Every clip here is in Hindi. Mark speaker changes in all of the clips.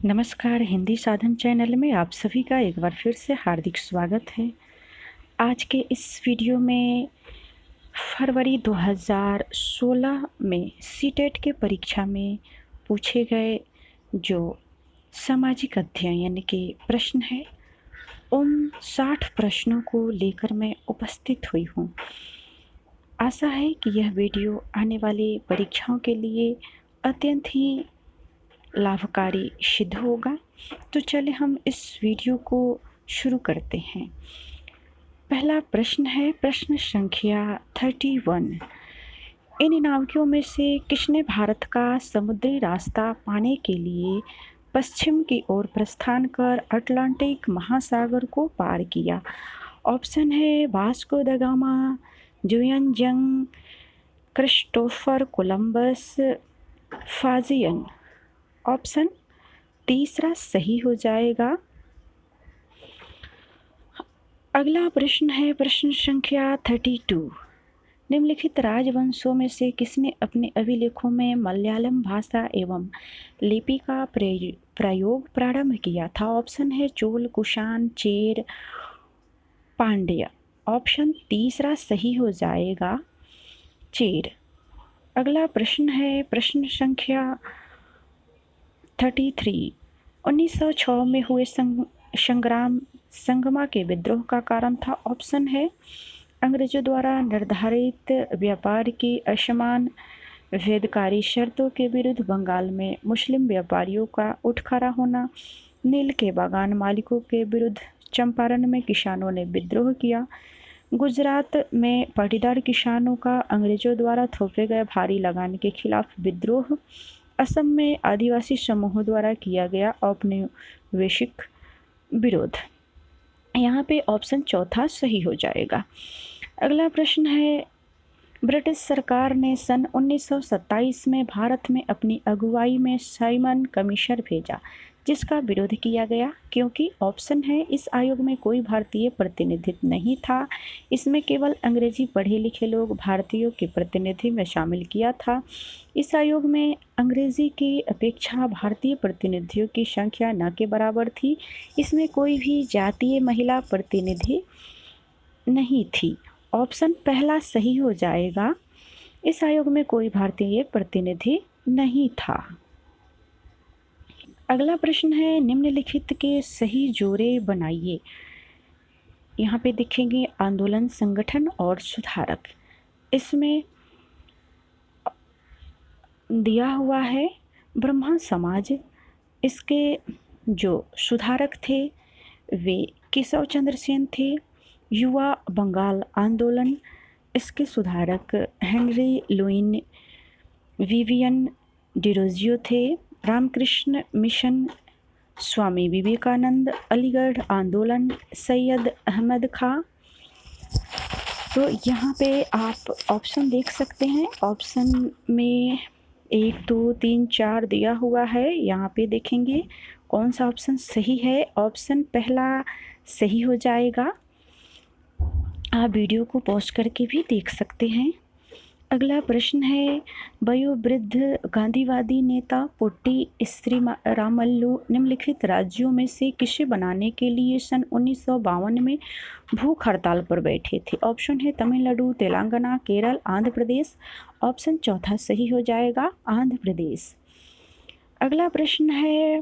Speaker 1: नमस्कार। हिंदी साधन चैनल में आप सभी का एक बार फिर से हार्दिक स्वागत है। आज के इस वीडियो में फरवरी 2016 में सीटेट के परीक्षा में पूछे गए जो सामाजिक अध्ययन के प्रश्न हैं, उन 60 प्रश्नों को लेकर मैं उपस्थित हुई हूँ। आशा है कि यह वीडियो आने वाली परीक्षाओं के लिए अत्यंत ही लाभकारी सिद्ध होगा। तो चले हम इस वीडियो को शुरू करते हैं। पहला प्रश्न है प्रश्न संख्या 31। इन नाविकों में से किसने भारत का समुद्री रास्ता पाने के लिए पश्चिम की ओर प्रस्थान कर अटलांटिक महासागर को पार किया? ऑप्शन है वास्को द गामा, जुयन जंग, क्रिस्टोफर कोलंबस, फाजियन। ऑप्शन तीसरा सही हो जाएगा। अगला प्रश्न है प्रश्न संख्या 32। निम्नलिखित राजवंशों में से किसने अपने अभिलेखों में मलयालम भाषा एवं लिपि का प्रयोग प्रारंभ किया था? ऑप्शन है चोल, कुषाण, चेर, पांड्य। ऑप्शन तीसरा सही हो जाएगा, चेर। अगला प्रश्न है प्रश्न संख्या 33। 1906 में हुए संग्राम संगमा के विद्रोह का कारण था? ऑप्शन है अंग्रेजों द्वारा निर्धारित व्यापार की असमान भेदकारी शर्तों के विरुद्ध बंगाल में मुस्लिम व्यापारियों का उठ खड़ा होना, नील के बागान मालिकों के विरुद्ध चंपारण में किसानों ने विद्रोह किया, गुजरात में पाटीदार किसानों का अंग्रेजों द्वारा थोपे गए भारी लगान के खिलाफ विद्रोह, असम में आदिवासी समूहों द्वारा किया गया औपनिवेशिक विरोध। यहाँ पे ऑप्शन चौथा सही हो जाएगा। अगला प्रश्न है ब्रिटिश सरकार ने सन 1927 में भारत में अपनी अगुवाई में साइमन कमीशन भेजा, जिसका विरोध किया गया क्योंकि? ऑप्शन है इस आयोग में कोई भारतीय प्रतिनिधित्व नहीं था, इसमें केवल अंग्रेजी पढ़े लिखे लोग भारतीयों के प्रतिनिधि में शामिल किया था, इस आयोग में अंग्रेजी की अपेक्षा भारतीय प्रतिनिधियों की संख्या न के बराबर थी, इसमें कोई भी जातीय महिला प्रतिनिधि नहीं थी। ऑप्शन पहला सही हो जाएगा, इस आयोग में कोई भारतीय प्रतिनिधि नहीं था। अगला प्रश्न है निम्नलिखित के सही जोड़े बनाइए। यहाँ पे देखेंगे आंदोलन, संगठन और सुधारक। इसमें दिया हुआ है ब्रह्मा समाज, इसके जो सुधारक थे वे केशव चंद्र सेन थे। युवा बंगाल आंदोलन, इसके सुधारक हेनरी लुइन विवियन डिरोजियो थे। रामकृष्ण मिशन, स्वामी विवेकानंद। अलीगढ़ आंदोलन, सैयद अहमद खां। तो यहाँ पे आप ऑप्शन देख सकते हैं, ऑप्शन में 1 2 3 4 दिया हुआ है। यहाँ पे देखेंगे कौन सा ऑप्शन सही है। ऑप्शन पहला सही हो जाएगा। आप वीडियो को पॉज करके भी देख सकते हैं। अगला प्रश्न है वयोवृद्ध गांधीवादी नेता पोट्टी श्रीरामल्लू निम्नलिखित राज्यों में से किसे बनाने के लिए सन 1952 में भूख हड़ताल पर बैठे थे? ऑप्शन है तमिलनाडु, तेलंगाना, केरल, आंध्र प्रदेश। ऑप्शन चौथा सही हो जाएगा, आंध्र प्रदेश। अगला प्रश्न है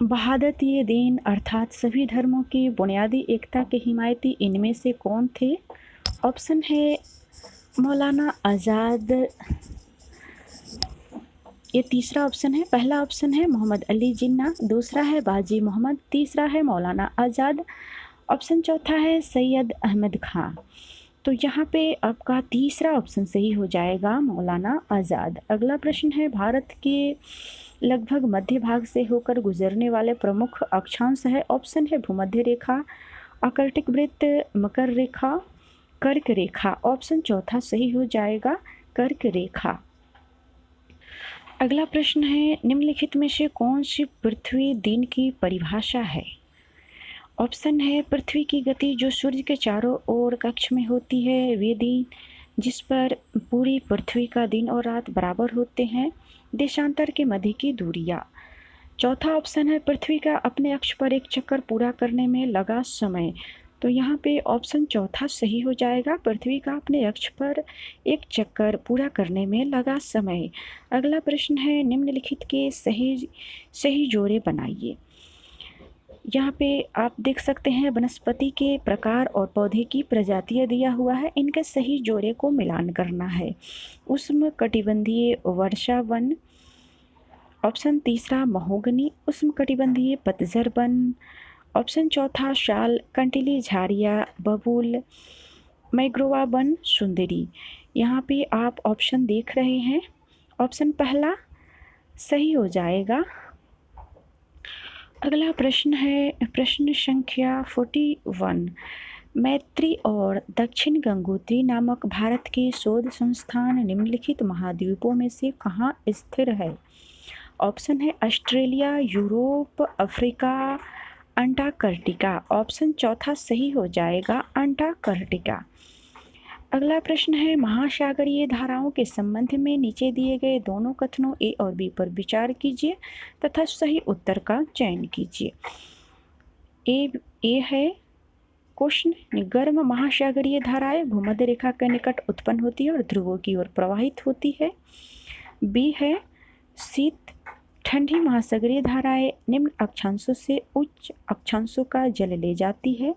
Speaker 1: वहादत-ए दीन अर्थात सभी धर्मों की बुनियादी एकता के हिमायती इनमें से कौन थे? ऑप्शन है मौलाना आज़ाद, ये तीसरा ऑप्शन है। पहला ऑप्शन है मोहम्मद अली जिन्ना, दूसरा है बाजी मोहम्मद, तीसरा है मौलाना आज़ाद। ऑप्शन चौथा है सैयद अहमद खां। तो यहाँ पे आपका तीसरा ऑप्शन सही हो जाएगा, मौलाना आज़ाद। अगला प्रश्न है भारत के लगभग मध्य भाग से होकर गुजरने वाले प्रमुख अक्षांश है। ऑप्शन है भूमध्य रेखा, आर्कटिक वृत्त, मकर रेखा, कर्क रेखा। ऑप्शन चौथा सही हो जाएगा, कर्क रेखा। अगला प्रश्न है निम्नलिखित में से कौन सी पृथ्वी दिन की परिभाषा है? ऑप्शन है पृथ्वी की गति जो सूर्य के चारों ओर कक्ष में होती है, वे दिन जिस पर पूरी पृथ्वी का दिन और रात बराबर होते हैं, देशांतर के मध्य की दूरियाँ, चौथा ऑप्शन है पृथ्वी का अपने अक्ष पर एक चक्कर पूरा करने में लगा समय। तो यहाँ पे ऑप्शन चौथा सही हो जाएगा, पृथ्वी का अपने अक्ष पर एक चक्कर पूरा करने में लगा समय। अगला प्रश्न है निम्नलिखित के सही सही जोड़े बनाइए। यहाँ पे आप देख सकते हैं वनस्पति के प्रकार और पौधे की प्रजातियाँ दिया हुआ है, इनके सही जोड़े को मिलान करना है। उष्णकटिबंधीय वर्षा वन, ऑप्शन तीसरा महोगनी उष्णकटिबंधीय पतझर वन, ऑप्शन चौथा शाल कंटीली झाड़ियाँ बबूल मैग्रोवा वन सुंदरी। यहाँ पे आप ऑप्शन देख रहे हैं, ऑप्शन पहला सही हो जाएगा। अगला प्रश्न है प्रश्न संख्या 41। मैत्री और दक्षिण गंगोत्री नामक भारत के शोध संस्थान निम्नलिखित महाद्वीपों में से कहाँ स्थिर है। ऑप्शन है Australia, Europe, Africa, Antarctica. Option चौथा सही हो जाएगा अंटार्कटिका। अगला प्रश्न है महासागरीय धाराओं के संबंध में नीचे दिए गए दोनों कथनों ए और बी पर विचार कीजिए तथा सही उत्तर का चयन कीजिए। ए है क्वेश्चन, गर्म महासागरीय धाराएं भूमध्य रेखा के निकट उत्पन्न होती है और ध्रुवों की ओर प्रवाहित होती है। बी है शीत ठंडी महासागरीय धाराएं निम्न अक्षांशों से उच्च अक्षांशों का जल ले जाती है।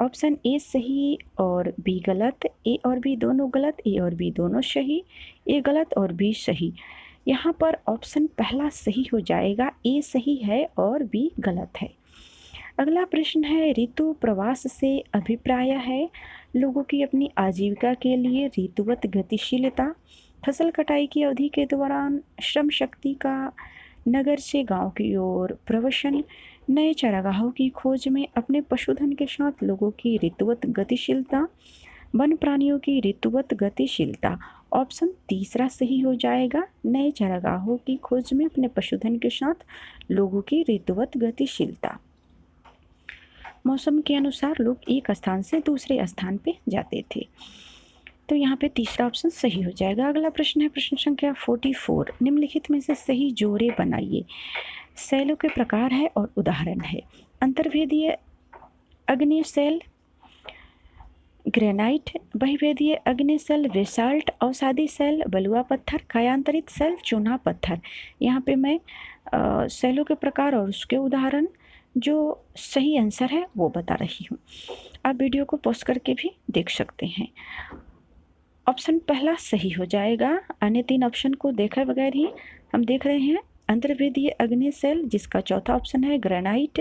Speaker 1: ऑप्शन ए सही और बी गलत, ए और बी दोनों गलत, ए और बी दोनों सही, ए गलत और बी सही। यहाँ पर ऑप्शन पहला सही हो जाएगा, ए सही है और बी गलत है। अगला प्रश्न है ऋतु प्रवास से अभिप्राय है लोगों की अपनी आजीविका के लिए ऋतुवत गतिशीलता, फसल कटाई की अवधि के दौरान श्रम शक्ति का नगर से गांव की ओर प्रवसन, नए चारागाहों की खोज में अपने पशुधन के साथ लोगों की ऋतुवत गतिशीलता, वन प्राणियों की ऋतुवत गतिशीलता। ऑप्शन तीसरा सही हो जाएगा, नए चारागाहों की खोज में अपने पशुधन के साथ लोगों की ऋतुवत गतिशीलता। मौसम के अनुसार लोग एक स्थान से दूसरे स्थान पे जाते थे, तो यहाँ पे तीसरा ऑप्शन सही हो जाएगा। अगला प्रश्न है प्रश्न संख्या 44। निम्नलिखित में से सही जोड़े बनाइए। शैलों के प्रकार है और उदाहरण है। अंतर्वेदीय अग्नेय शैल ग्रेनाइट, बहिर्वेदीय अग्नेय शैल बेसाल्ट, अवसादी शैल बलुआ पत्थर, कायांतरित शैल चूना पत्थर। यहाँ पे मैं शैलों के प्रकार और उसके उदाहरण जो सही आंसर है वो बता रही हूँ। आप वीडियो को पॉज करके भी देख सकते हैं। ऑप्शन पहला सही हो जाएगा, अन्य तीन ऑप्शन को देखे बगैर ही हम देख रहे हैं। अंतर्वेदीय अग्नेय शैल जिसका चौथा ऑप्शन है ग्रेनाइट,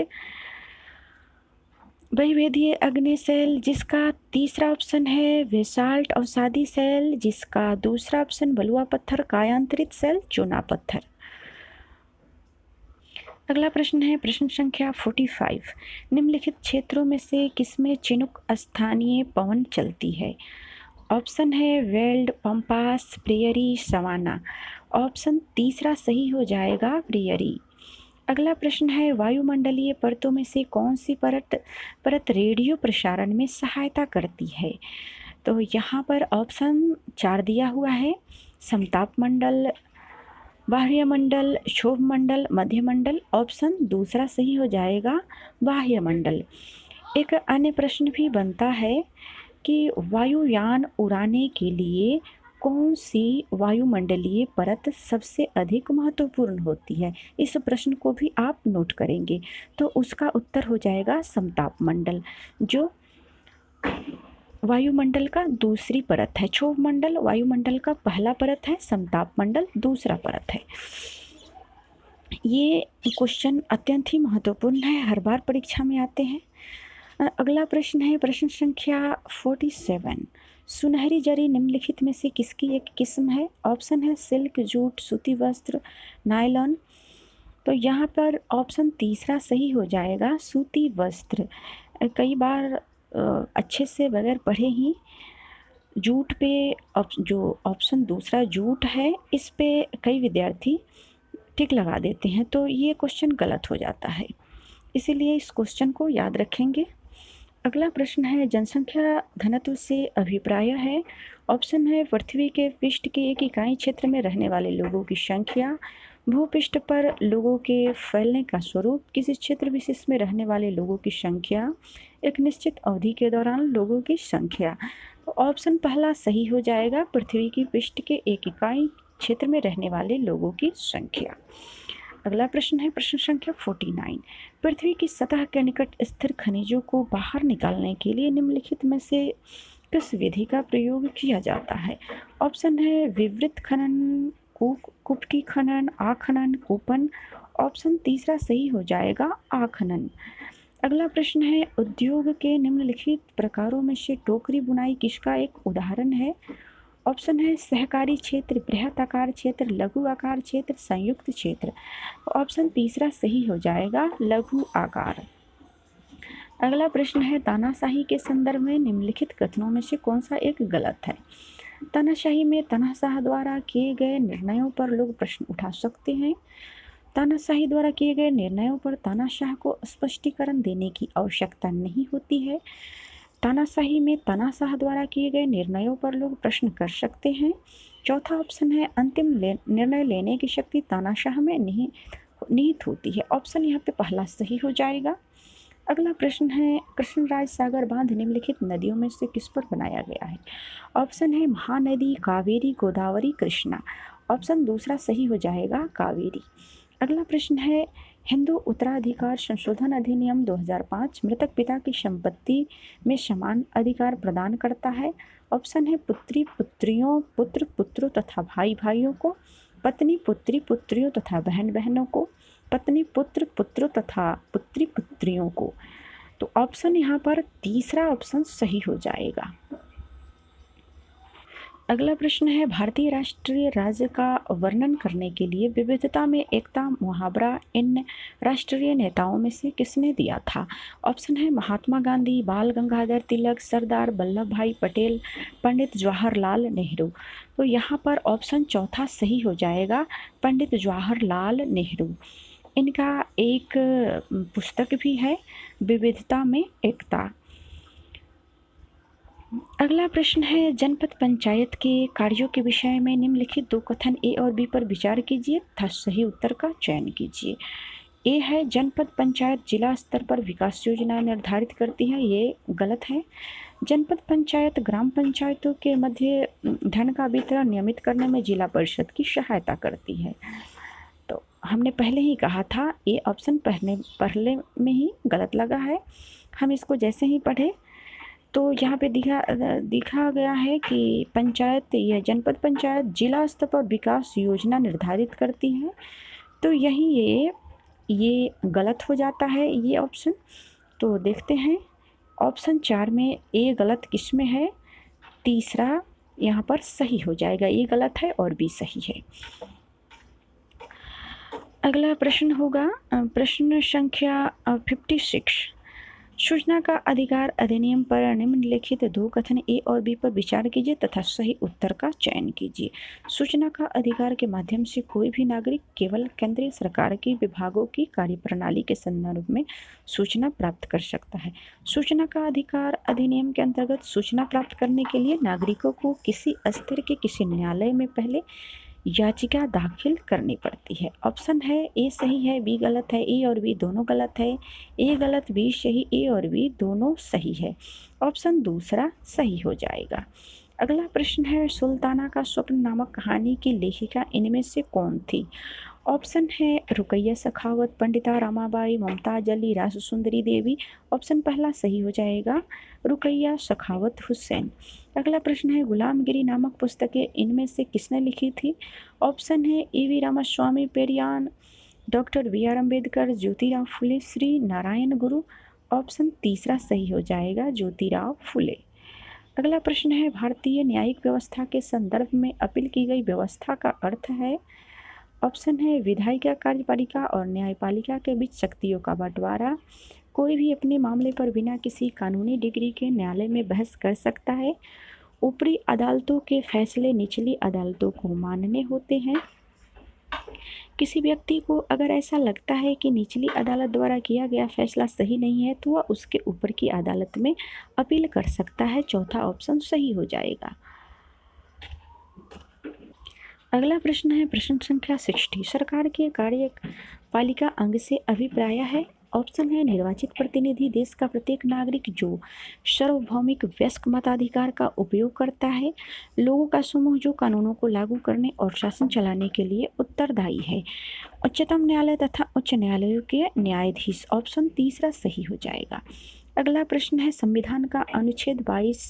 Speaker 1: बहिर्वेदीय अग्नेय शैल जिसका तीसरा ऑप्शन है बेसाल्ट, अवसादी शैल जिसका दूसरा ऑप्शन बलुआ पत्थर, कायांतरित शैल चूना पत्थर। अगला प्रश्न है प्रश्न संख्या 45। निम्नलिखित क्षेत्रों में से किसमें चिनुक स्थानीय पवन चलती है। ऑप्शन है veld, pampas, prairie, savanna. Option तीसरा सही हो जाएगा प्रेयरी। अगला प्रश्न है वायुमंडलीय परतों में से कौन सी परत रेडियो प्रसारण में सहायता करती है। तो यहाँ पर ऑप्शन 4 दिया हुआ है, समताप मंडल, बाह्य मंडल, क्षोभ मंडल, मध्य मंडल। ऑप्शन दूसरा सही हो जाएगा बाह्य मंडल। एक अन्य प्रश्न भी बनता है कि वायुयान उड़ाने के लिए कौन सी वायुमंडलीय परत सबसे अधिक महत्वपूर्ण होती है। इस प्रश्न को भी आप नोट करेंगे, तो उसका उत्तर हो जाएगा समताप मंडल, जो वायुमंडल का दूसरी परत है। क्षोभ मंडल वायुमंडल का पहला परत है, समताप मंडल दूसरा परत है। ये क्वेश्चन अत्यंत ही महत्वपूर्ण है, हर बार परीक्षा में आते हैं। अगला प्रश्न है प्रश्न संख्या 47। सुनहरी जरी निम्नलिखित में से किसकी एक किस्म है। ऑप्शन है सिल्क, जूट, सूती वस्त्र, नायलॉन। तो यहाँ पर ऑप्शन तीसरा सही हो जाएगा सूती वस्त्र। कई बार अच्छे से बगैर पढ़े ही जूट पे जो ऑप्शन दूसरा जूट है इस पे कई विद्यार्थी टिक लगा देते हैं, तो ये क्वेश्चन गलत हो जाता है, इसीलिए इस क्वेश्चन को याद रखेंगे। अगला प्रश्न है जनसंख्या घनत्व से अभिप्राय है। ऑप्शन है पृथ्वी के पृष्ठ के एक इकाई क्षेत्र में रहने वाले लोगों की संख्या, भूपृष्ठ पर लोगों के फैलने का स्वरूप किसी क्षेत्र विशेष में रहने वाले लोगों की संख्या, एक निश्चित अवधि के दौरान लोगों की संख्या। तो ऑप्शन पहला सही हो जाएगा, पृथ्वी की पृष्ठ के एक इकाई क्षेत्र में रहने वाले लोगों की संख्या। अगला प्रश्न है प्रश्न संख्या 49। पृथ्वी की सतह के निकट स्थिर खनिजों को बाहर निकालने के लिए निम्नलिखित में से किस विधि का प्रयोग किया जाता है? ऑप्शन है विवृत खनन, कुपकी खनन, आखनन, कूपन। ऑप्शन तीसरा सही हो जाएगा आखनन। अगला प्रश्न है उद्योग के निम्नलिखित प्रकारों में से टोकरी बुनाई किसका एक उदाहरण है? ऑप्शन है सहकारी क्षेत्र, बृहत आकार क्षेत्र, लघु आकार क्षेत्र, संयुक्त क्षेत्र। ऑप्शन तीसरा सही हो जाएगा लघु आकार। अगला प्रश्न है तानाशाही के संदर्भ में निम्नलिखित कथनों में से कौन सा एक गलत है? तानाशाही में तानाशाह द्वारा किए गए निर्णयों पर लोग प्रश्न उठा सकते हैं। तानाशाही द्वारा किए गए निर्णयों पर तानाशाह को स्पष्टीकरण देने की आवश्यकता नहीं होती है। तानाशाही में तानाशाह द्वारा किए गए निर्णयों पर लोग प्रश्न कर सकते हैं। चौथा ऑप्शन है अंतिम निर्णय लेने की शक्ति तानाशाह में निहित होती है। ऑप्शन यहाँ पे पहला सही हो जाएगा। अगला प्रश्न है कृष्णराज सागर बांध निम्नलिखित नदियों में से किस पर बनाया गया है? ऑप्शन है महानदी, कावेरी, गोदावरी, कृष्णा। ऑप्शन दूसरा सही हो जाएगा कावेरी। अगला प्रश्न है हिंदू उत्तराधिकार संशोधन अधिनियम 2005 मृतक पिता की संपत्ति में समान अधिकार प्रदान करता है। ऑप्शन है पुत्री पुत्रियों, पुत्र पुत्रों तथा भाई भाइयों को, पत्नी पुत्री पुत्रियों तथा बहन बहनों को, पत्नी पुत्र पुत्रों तथा पुत्री पुत्रियों को। तो ऑप्शन यहाँ पर तीसरा ऑप्शन सही हो जाएगा। अगला प्रश्न है भारतीय राष्ट्रीय राज्य का वर्णन करने के लिए विविधता में एकता मुहावरा इन राष्ट्रीय नेताओं में से किसने दिया था? ऑप्शन है महात्मा गांधी, बाल गंगाधर तिलक, सरदार वल्लभ भाई पटेल, पंडित जवाहरलाल नेहरू। तो यहाँ पर ऑप्शन चौथा सही हो जाएगा पंडित जवाहरलाल नेहरू। इनका एक पुस्तक भी है विविधता में एकता। अगला प्रश्न है जनपद पंचायत के कार्यों के विषय में निम्नलिखित दो कथन ए और बी पर विचार कीजिए तथा सही उत्तर का चयन कीजिए। ए है जनपद पंचायत जिला स्तर पर विकास योजना निर्धारित करती है, ये गलत है। जनपद पंचायत ग्राम पंचायतों के मध्य धन का वितरण नियमित करने में जिला परिषद की सहायता करती है। तो हमने पहले ही कहा था ये ऑप्शन पहले में ही गलत लगा है। हम इसको जैसे ही पढ़े तो यहाँ पे दिखा गया है कि पंचायत या जनपद पंचायत जिला स्तर पर विकास योजना निर्धारित करती है, तो यही ये गलत हो जाता है ये ऑप्शन। तो देखते हैं ऑप्शन 4 में ए गलत किस में है? तीसरा यहाँ पर सही हो जाएगा, ए गलत है और बी सही है। अगला प्रश्न होगा प्रश्न संख्या 56। सूचना का अधिकार अधिनियम पर निम्नलिखित दो कथन ए और बी पर विचार कीजिए तथा सही उत्तर का चयन कीजिए। सूचना का अधिकार के माध्यम से कोई भी नागरिक केवल केंद्रीय सरकार के विभागों की कार्यप्रणाली के संदर्भ में सूचना प्राप्त कर सकता है। सूचना का अधिकार अधिनियम के अंतर्गत सूचना प्राप्त करने के लिए नागरिकों को किसी स्तर के किसी न्यायालय में पहले याचिका दाखिल करनी पड़ती है। ऑप्शन है ए सही है, बी गलत है, ए और बी दोनों गलत है, ए गलत बी सही, ए और बी दोनों सही है। ऑप्शन दूसरा सही हो जाएगा। अगला प्रश्न है सुल्ताना का स्वप्न नामक कहानी की लेखिका इनमें से कौन थी? ऑप्शन है रुकैया सखावत, पंडिता रामाबाई, मुमताज अली, रासुसुंदरी देवी। ऑप्शन पहला सही हो जाएगा रुकैया सखावत हुसैन। अगला प्रश्न है गुलामगिरी नामक पुस्तकें इनमें से किसने लिखी थी? ऑप्शन है EV Ramasamy Periyar, doctor B R Ambedkar, Jyotirao Phule, Shri Narayana Guru. Option तीसरा सही हो जाएगा ज्योतिराव फुले। अगला प्रश्न है भारतीय न्यायिक व्यवस्था के संदर्भ में अपील की गई व्यवस्था का अर्थ है? ऑप्शन है विधायिका, कार्यपालिका और न्यायपालिका के बीच शक्तियों का बंटवारा। कोई भी अपने मामले पर बिना किसी कानूनी डिग्री के न्यायालय में बहस कर सकता है। ऊपरी अदालतों के फैसले निचली अदालतों को मानने होते हैं। किसी व्यक्ति को अगर ऐसा लगता है कि निचली अदालत द्वारा किया गया फैसला सही नहीं है तो वह उसके ऊपर की अदालत में अपील कर सकता है। चौथा ऑप्शन सही हो जाएगा। अगला प्रश्न है प्रश्न संख्या 60। सरकार के कार्यपालिका अंग से अभिप्राय है। ऑप्शन है निर्वाचित प्रतिनिधि देश का प्रत्येक नागरिक जो सार्वभौमिक वयस्क मताधिकार का उपयोग करता है, लोगों का समूह जो कानूनों को लागू करने और शासन चलाने के लिए उत्तरदायी है, उच्चतम न्यायालय तथा उच्च न्यायालयों के न्यायाधीश। ऑप्शन तीसरा सही हो जाएगा। अगला प्रश्न है संविधान का अनुच्छेद 22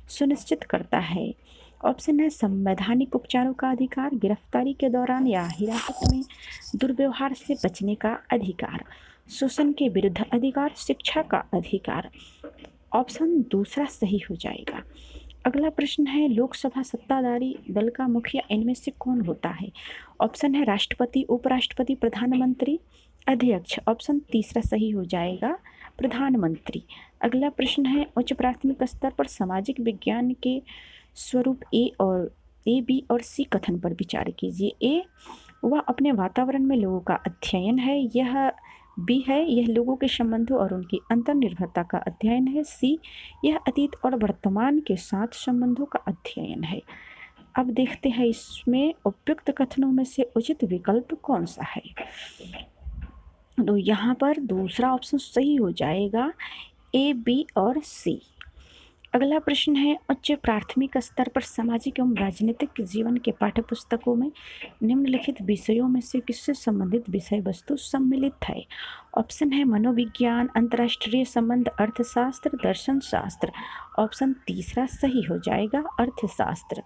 Speaker 1: सुनिश्चित करता है। ऑप्शन है संवैधानिक उपचारों का अधिकार, गिरफ्तारी के दौरान या हिरासत में दुर्व्यवहार से बचने का अधिकार, शोषण के विरुद्ध अधिकार, शिक्षा का अधिकार। ऑप्शन दूसरा सही हो जाएगा। अगला प्रश्न है लोकसभा सत्ताधारी दल का मुखिया इनमें से कौन होता है। ऑप्शन है राष्ट्रपति, उपराष्ट्रपति, प्रधानमंत्री, अध्यक्ष। ऑप्शन तीसरा सही हो जाएगा, प्रधानमंत्री। अगला प्रश्न है उच्च प्राथमिक स्तर पर सामाजिक विज्ञान के स्वरूप ए बी और सी कथन पर विचार कीजिए। ए वह अपने वातावरण में लोगों का अध्ययन है, यह बी है यह लोगों के संबंधों और उनकी अंतर्निर्भरता का अध्ययन है, सी यह अतीत और वर्तमान के साथ संबंधों का अध्ययन है। अब देखते हैं इसमें उपयुक्त कथनों में से उचित विकल्प कौन सा है। तो यहाँ पर दूसरा ऑप्शन सही हो जाएगा, ए बी और सी। अगला प्रश्न है उच्च प्राथमिक स्तर पर सामाजिक एवं राजनीतिक जीवन के पाठ्यपुस्तकों में निम्नलिखित विषयों में से किससे संबंधित विषय वस्तु सम्मिलित है। ऑप्शन है मनोविज्ञान, अंतर्राष्ट्रीय संबंध, अर्थशास्त्र, दर्शन शास्त्र। ऑप्शन तीसरा सही हो जाएगा, अर्थशास्त्र।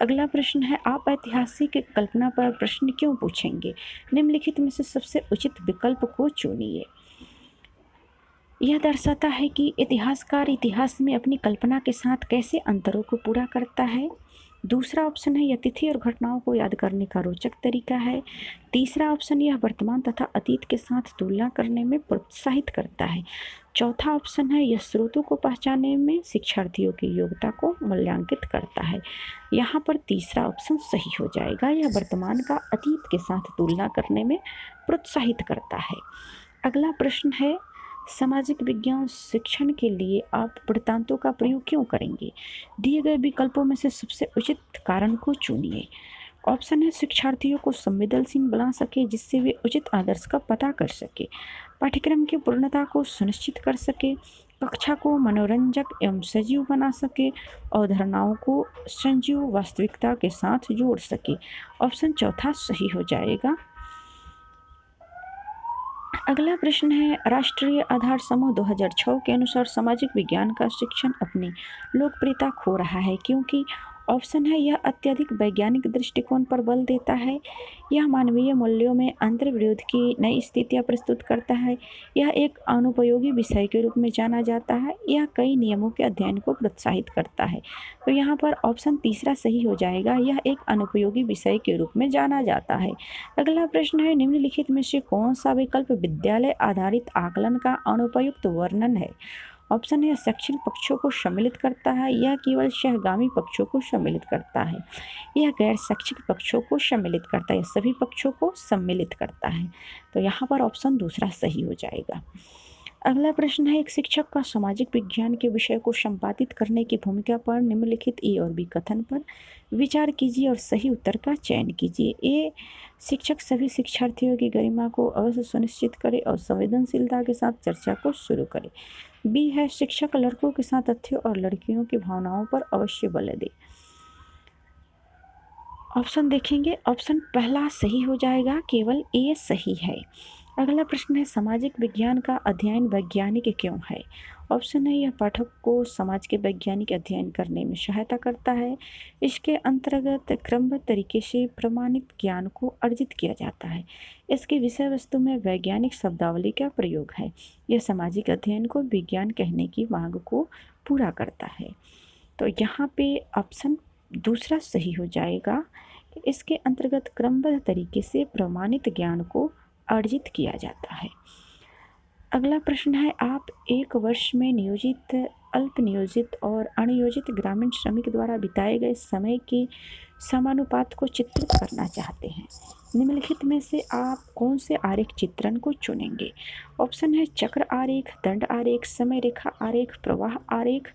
Speaker 1: अगला प्रश्न है आप ऐतिहासिक कल्पना पर प्रश्न क्यों पूछेंगे, निम्नलिखित में से सबसे उचित विकल्प को चुनिए। यह दर्शाता है कि इतिहासकार इतिहास में अपनी कल्पना के साथ कैसे अंतरों को पूरा करता है। दूसरा ऑप्शन है यह तिथि और घटनाओं को याद करने का रोचक तरीका है। तीसरा ऑप्शन यह वर्तमान तथा अतीत के साथ तुलना करने में प्रोत्साहित करता है। चौथा ऑप्शन है यह स्रोतों को पहचानने में शिक्षार्थियों की योग्यता को मूल्यांकित करता है। यहाँ पर तीसरा ऑप्शन सही हो जाएगा, यह वर्तमान का अतीत के साथ तुलना करने में प्रोत्साहित करता है। अगला प्रश्न है सामाजिक विज्ञान शिक्षण के लिए आप वृत्तांतों का प्रयोग क्यों करेंगे। दिए गए विकल्पों में से सबसे उचित कारण को चुनिए। ऑप्शन है शिक्षार्थियों को संवेदनशील बना सके जिससे वे उचित आदर्श का पता कर सके, पाठ्यक्रम की पूर्णता को सुनिश्चित कर सके, कक्षा को मनोरंजक एवं सजीव बना सके, अवधारणाओं को संजीव वास्तविकता के साथ जोड़ सके। ऑप्शन चौथा सही हो जाएगा। अगला प्रश्न है राष्ट्रीय आधार समूह 2006 के अनुसार सामाजिक विज्ञान का शिक्षण अपनी लोकप्रियता खो रहा है क्योंकि। ऑप्शन है यह अत्यधिक वैज्ञानिक दृष्टिकोण पर बल देता है, यह मानवीय मूल्यों में अंतर्विरोध की नई स्थितियां प्रस्तुत करता है, यह एक अनुपयोगी विषय के रूप में जाना जाता है, यह कई नियमों के अध्ययन को प्रोत्साहित करता है। तो यहाँ पर ऑप्शन तीसरा सही हो जाएगा, यह एक अनुपयोगी विषय के रूप में जाना जाता है। अगला प्रश्न है निम्नलिखित में से कौन सा विकल्प विद्यालय आधारित आकलन का अनुपयुक्त वर्णन है। ऑप्शन है शैक्षणिक पक्षों को सम्मिलित करता है, यह केवल सहगामी पक्षों को सम्मिलित करता है, यह गैर शैक्षिक पक्षों को सम्मिलित करता है, यह सभी पक्षों को सम्मिलित करता है। तो यहाँ पर ऑप्शन दूसरा सही हो जाएगा। अगला प्रश्न है एक शिक्षक का सामाजिक विज्ञान के विषय को संपादित करने की भूमिका पर निम्नलिखित ए और बी कथन पर विचार कीजिए और सही उत्तर का चयन कीजिए। ए शिक्षक सभी शिक्षार्थियों की गरिमा को अवश्य सुनिश्चित करे और संवेदनशीलता के साथ चर्चा को शुरू करे। बी है शिक्षक लड़कों के साथ तथ्यों और लड़कियों की भावनाओं पर अवश्य बल दे। ऑप्शन देखेंगे, ऑप्शन पहला सही हो जाएगा, केवल ए सही है। अगला प्रश्न है सामाजिक विज्ञान का अध्ययन वैज्ञानिक क्यों है। ऑप्शन है यह पाठक को समाज के वैज्ञानिक अध्ययन करने में सहायता करता है, इसके अंतर्गत क्रमबद्ध तरीके से प्रमाणित ज्ञान को अर्जित किया जाता है, इसकी विषय वस्तु में वैज्ञानिक शब्दावली का प्रयोग है, यह सामाजिक अध्ययन को विज्ञान कहने की मांग को पूरा करता है। तो यहाँ पे ऑप्शन दूसरा सही हो जाएगा, इसके अंतर्गत क्रमबद्ध तरीके से प्रमाणित ज्ञान को अर्जित किया जाता है। अगला प्रश्न है आप एक वर्ष में नियोजित, अल्प नियोजित और अनियोजित ग्रामीण श्रमिक द्वारा बिताए गए समय के समानुपात को चित्रित करना चाहते हैं, निम्नलिखित में से आप कौन से आरेख चित्रण को चुनेंगे। ऑप्शन है चक्र आरेख, दंड आरेख, समय रेखा आरेख, प्रवाह आरेख।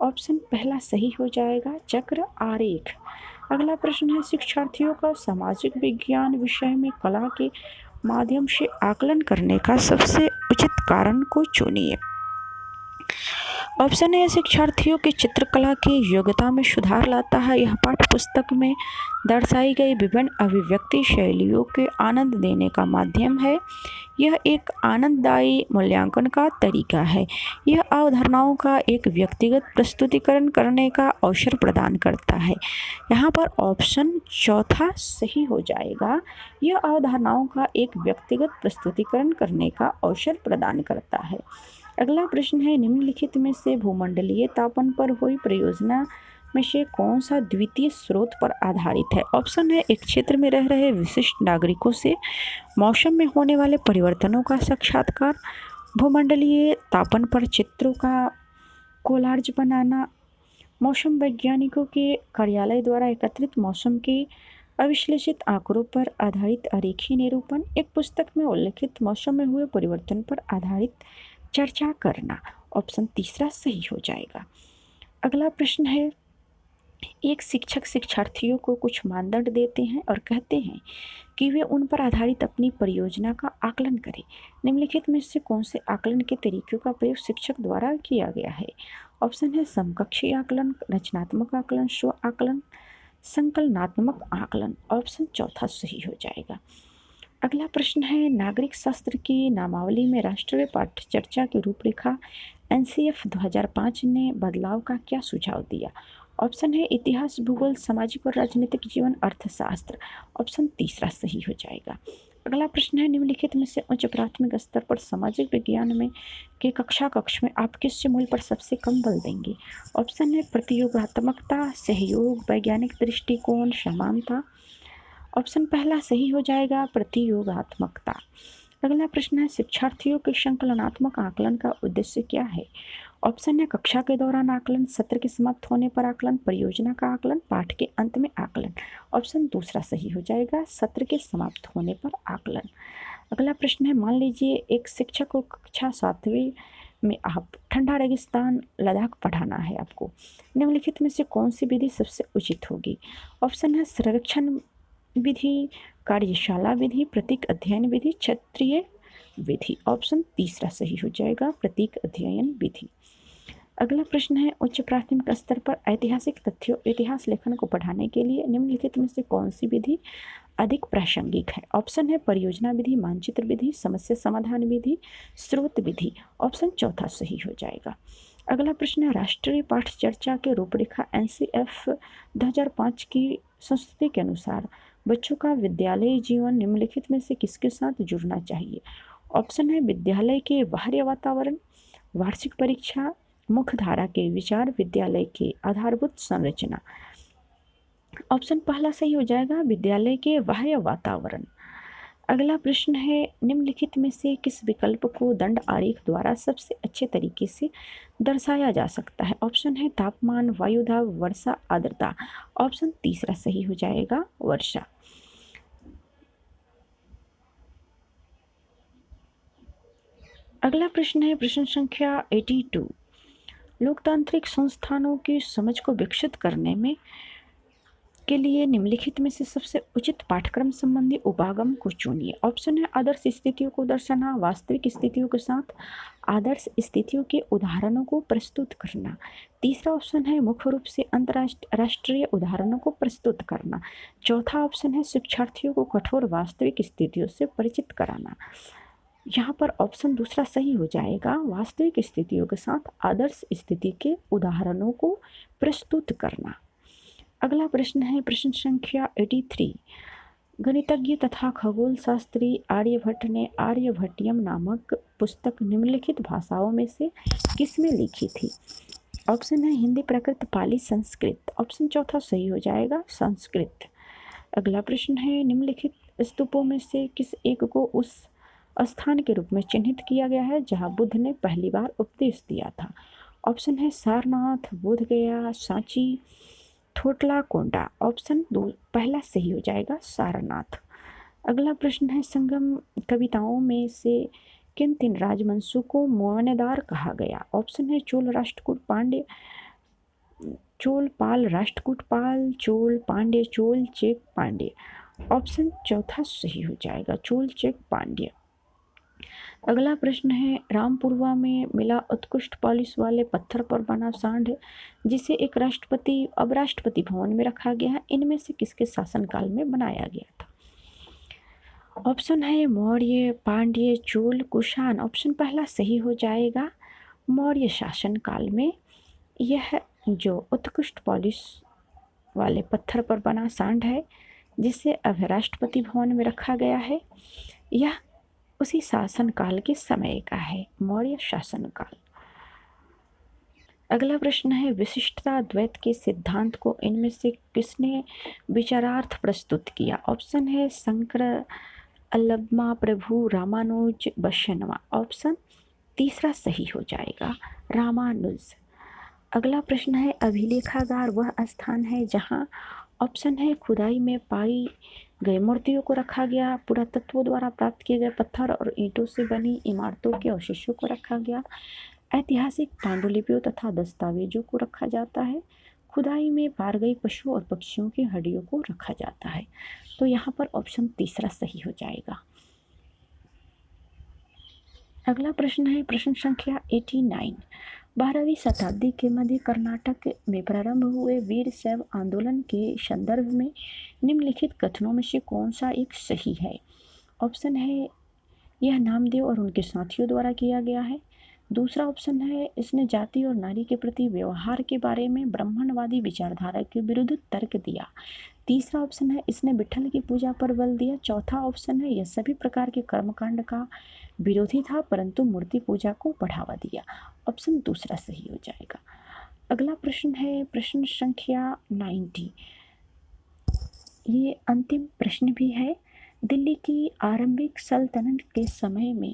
Speaker 1: ऑप्शन पहला सही हो जाएगा, चक्र आरेख। अगला प्रश्न है, शिक्षार्थियों का सामाजिक विज्ञान विषय में कला के माध्यम से आकलन करने का सबसे उचित कारण को चुनिए। ऑप्शन ए शिक्षार्थियों की चित्रकला की योग्यता में सुधार लाता है। यह पाठ्य पुस्तक में दर्शाई गई विभिन्न अभिव्यक्ति शैलियों के आनंद देने का माध्यम है। यह एक आनंददायी मूल्यांकन का तरीका है। यह अवधारणाओं का एक व्यक्तिगत प्रस्तुतिकरण करने का अवसर प्रदान करता है। यहाँ पर ऑप्शन चौथा सही हो जाएगा। यह अवधारणाओं का एक व्यक्तिगत प्रस्तुतिकरण करने का अवसर प्रदान करता है। अगला प्रश्न है, निम्नलिखित में से भूमंडलीय तापन पर हुई परियोजना में से कौन सा द्वितीय स्रोत पर आधारित है। ऑप्शन है, एक क्षेत्र में रह रहे विशिष्ट नागरिकों से मौसम में होने वाले परिवर्तनों का साक्षात्कार, भूमंडलीय तापन पर चित्रों का कोलार्ज बनाना, मौसम वैज्ञानिकों के कार्यालय द्वारा एकत्रित मौसम के अविश्लेषित आंकड़ों पर आधारित आरेखीय निरूपण, एक पुस्तक में उल्लिखित मौसम में हुए परिवर्तन पर आधारित चर्चा करना। ऑप्शन तीसरा सही हो जाएगा। अगला प्रश्न है, एक शिक्षक शिक्षार्थियों को कुछ मानदंड देते हैं और कहते हैं कि वे उन पर आधारित अपनी परियोजना का आकलन करें। निम्नलिखित में से कौन से आकलन के तरीकों का प्रयोग शिक्षक द्वारा किया गया है। ऑप्शन है, समकक्षी आकलन, रचनात्मक आकलन, स्व आकलन, संकलनात्मक आकलन। ऑप्शन चौथा सही हो जाएगा। अगला प्रश्न है, नागरिक शास्त्र की नामावली में राष्ट्रीय पाठ्य चर्चा की रूपरेखा एनसीएफ 2005 ने बदलाव का क्या सुझाव दिया। ऑप्शन है, इतिहास, भूगोल, सामाजिक और राजनीतिक जीवन, अर्थशास्त्र। ऑप्शन तीसरा सही हो जाएगा। अगला प्रश्न है, निम्नलिखित में से उच्च प्राथमिक स्तर पर सामाजिक विज्ञान में के कक्षा कक्ष में आप किस मूल पर सबसे कम बल देंगे। ऑप्शन है, प्रतियोगात्मकता, सहयोग, वैज्ञानिक दृष्टिकोण, समानता। ऑप्शन पहला सही हो जाएगा, प्रतियोगात्मकता। अगला प्रश्न है, शिक्षार्थियों के संकलनात्मक आकलन का उद्देश्य क्या है। ऑप्शन है, कक्षा के दौरान आकलन, सत्र के समाप्त होने पर आकलन, परियोजना का आकलन, पाठ के अंत में आकलन। ऑप्शन दूसरा सही हो जाएगा, सत्र के समाप्त होने पर आकलन। अगला प्रश्न है, मान लीजिए एक शिक्षक को कक्षा 7वीं में आप ठंडा रेगिस्तान लद्दाख पढ़ाना है आपको। निम्नलिखित में से कौन सी विधि सबसे उचित होगी। ऑप्शन है, सर्वेक्षण विधि, कार्यशाला विधि, प्रतीक अध्ययन विधि, क्षेत्रीय विधि। ऑप्शन तीसरा सही हो जाएगा, प्रतीक अध्ययन विधि। अगला प्रश्न है, उच्च प्राथमिक स्तर पर ऐतिहासिक तथ्यों इतिहास लेखन को पढ़ाने के लिए निम्नलिखित में से कौन सी विधि अधिक प्रासंगिक है। ऑप्शन है, परियोजना विधि, मानचित्र विधि, समस्या समाधान विधि, स्रोत विधि। ऑप्शन चौथा सही हो जाएगा। अगला प्रश्न है, राष्ट्रीय पाठ्य चर्चा के रूपरेखा एनसीएफ 2005 की संस्तुति के अनुसार बच्चों का विद्यालय जीवन निम्नलिखित में से किसके साथ जुड़ना चाहिए। ऑप्शन है, विद्यालय के बाहरी वातावरण, वार्षिक परीक्षा, मुख्यधारा के विचार, विद्यालय के आधारभूत संरचना। ऑप्शन पहला सही हो जाएगा, विद्यालय के बाह्य वातावरण। अगला प्रश्न है, निम्नलिखित में से किस विकल्प को दंड आरेख द्वारा सबसे अच्छे तरीके से दर्शाया जा सकता है। ऑप्शन है, तापमान, वायुदाब, वर्षा, आर्द्रता। ऑप्शन तीसरा सही हो जाएगा, वर्षा। अगला प्रश्न है, प्रश्न संख्या 82, लोकतांत्रिक संस्थानों की समझ को विकसित करने में के लिए निम्नलिखित में से सबसे उचित पाठ्यक्रम संबंधी उपागम को चुनिए। ऑप्शन है, आदर्श स्थितियों को दर्शाना, वास्तविक स्थितियों के साथ आदर्श स्थितियों के उदाहरणों को प्रस्तुत करना। तीसरा ऑप्शन है, मुख्य रूप से अंतरराष्ट्रीय उदाहरणों को प्रस्तुत करना। चौथा ऑप्शन है, शिक्षार्थियों को कठोर वास्तविक स्थितियों से परिचित कराना। यहाँ पर ऑप्शन दूसरा सही हो जाएगा, वास्तविक स्थितियों के साथ आदर्श स्थिति के उदाहरणों को प्रस्तुत करना। अगला प्रश्न है, प्रश्न संख्या 83, गणितज्ञ तथा खगोल शास्त्री आर्यभट्ट ने आर्यभट्टियम नामक पुस्तक निम्नलिखित भाषाओं में से किसमें लिखी थी। ऑप्शन है, हिंदी, प्राकृत, पाली, संस्कृत। ऑप्शन चौथा सही हो जाएगा, संस्कृत। अगला प्रश्न है, निम्नलिखित स्तूपों में से किस एक को उस स्थान के रूप में चिन्हित किया गया है जहां बुद्ध ने पहली बार उपदेश दिया था। ऑप्शन है, सारनाथ, बोधगया, सांची, थोटला कोंडा। ऑप्शन पहला सही हो जाएगा, सारनाथ। अगला प्रश्न है, संगम कविताओं में से किन तीन राजवंशों को मोहनदार कहा गया। ऑप्शन है, चोल राष्ट्रकूट, पांड्य, चोल पाल राष्ट्रकूट पाल, चोल पांड्य, चोल चेक पांड्य। ऑप्शन चौथा सही हो जाएगा, चोल चेक पांड्य। अगला प्रश्न है, रामपुरवा में मिला उत्कृष्ट पॉलिश वाले पत्थर पर बना सांड जिसे एक राष्ट्रपति अब राष्ट्रपति भवन में रखा गया है, इनमें से किसके शासनकाल में बनाया गया था? ऑप्शन है मौर्य, पांड्य, चोल, कुषाण। ऑप्शन पहला सही हो जाएगा, मौर्य शासनकाल में यह जो उत्कृष्ट पॉलिश वाले पत्थर पर बना सांड है जिसे अब राष्ट्रपति भवन में रखा गया है, यह उसी शासनकाल के समय का है, मौर्य शासनकाल। अगला प्रश्न है, विशिष्टता द्वैत के सिद्धांत को इनमें से किसने विचारार्थ प्रस्तुत किया? ऑप्शन है शंकर, अल्लमा प्रभु, रामानुज, बशनवा। ऑप्शन तीसरा सही हो जाएगा, रामानुज। अगला प्रश्न है, अभिलेखागार वह स्थान है जहाँ ऑप्शन है खुदाई में पाई गए मूर्तियों को रखा गया, पुरातत्वों द्वारा प्राप्त किए गए पत्थर और ईंटों से बनी इमारतों के अवशेषों को रखा गया, ऐतिहासिक पांडुलिपियों तथा दस्तावेजों को रखा जाता है, खुदाई में मार गई पशुओं और पक्षियों की हड्डियों को रखा जाता है। तो यहाँ पर ऑप्शन तीसरा सही हो जाएगा। अगला प्रश्न है, प्रश्न संख्या 89। 12वीं शताब्दी के मध्य कर्नाटक में प्रारंभ हुए वीर शैव आंदोलन के संदर्भ में निम्नलिखित कथनों में से कौन सा एक सही है? ऑप्शन है यह नामदेव और उनके साथियों द्वारा किया गया है। दूसरा ऑप्शन है इसने जाति और नारी के प्रति व्यवहार के बारे में ब्राह्मणवादी विचारधारा के विरुद्ध तर्क दिया। तीसरा ऑप्शन है इसने विठल की पूजा पर बल दिया। चौथा ऑप्शन है यह सभी प्रकार के कर्मकांड का विरोधी था परंतु मूर्ति पूजा को बढ़ावा दिया। ऑप्शन दूसरा सही हो जाएगा। अगला प्रश्न है प्रश्न संख्या 90। ये अंतिम प्रश्न भी है। दिल्ली की आरंभिक सल्तनत के समय में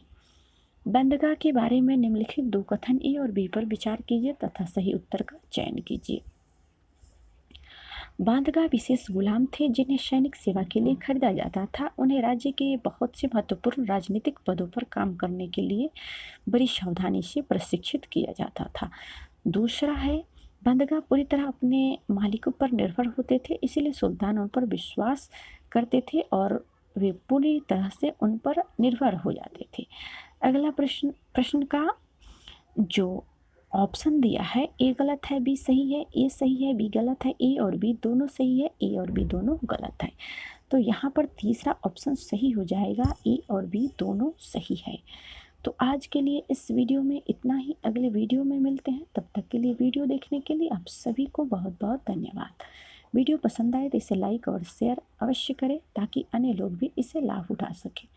Speaker 1: बंदगा के बारे में निम्नलिखित दो कथन ए और बी पर विचार कीजिए तथा सही उत्तर का चयन कीजिए। बांदगा विशेष गुलाम थे जिन्हें सैनिक सेवा के लिए खरीदा जाता था। उन्हें राज्य के बहुत से महत्वपूर्ण राजनीतिक पदों पर काम करने के लिए बड़ी सावधानी से प्रशिक्षित किया जाता था। दूसरा है बांदगा पूरी तरह अपने मालिकों पर निर्भर होते थे, इसीलिए सुल्तान उन पर विश्वास करते थे और वे पूरी तरह से उन पर निर्भर हो जाते थे। अगला प्रश्न का जो ऑप्शन दिया है, ए गलत है, बी सही है, ए सही है, बी गलत है, ए और बी दोनों सही है, ए और बी दोनों गलत है। तो यहाँ पर तीसरा ऑप्शन सही हो जाएगा, ए और बी दोनों सही है। तो आज के लिए इस वीडियो में इतना ही। अगले वीडियो में मिलते हैं, तब तक के लिए वीडियो देखने के लिए आप सभी को बहुत बहुत धन्यवाद। वीडियो पसंद आए तो इसे लाइक और शेयर अवश्य करें ताकि अन्य लोग भी इसे लाभ उठा सकें।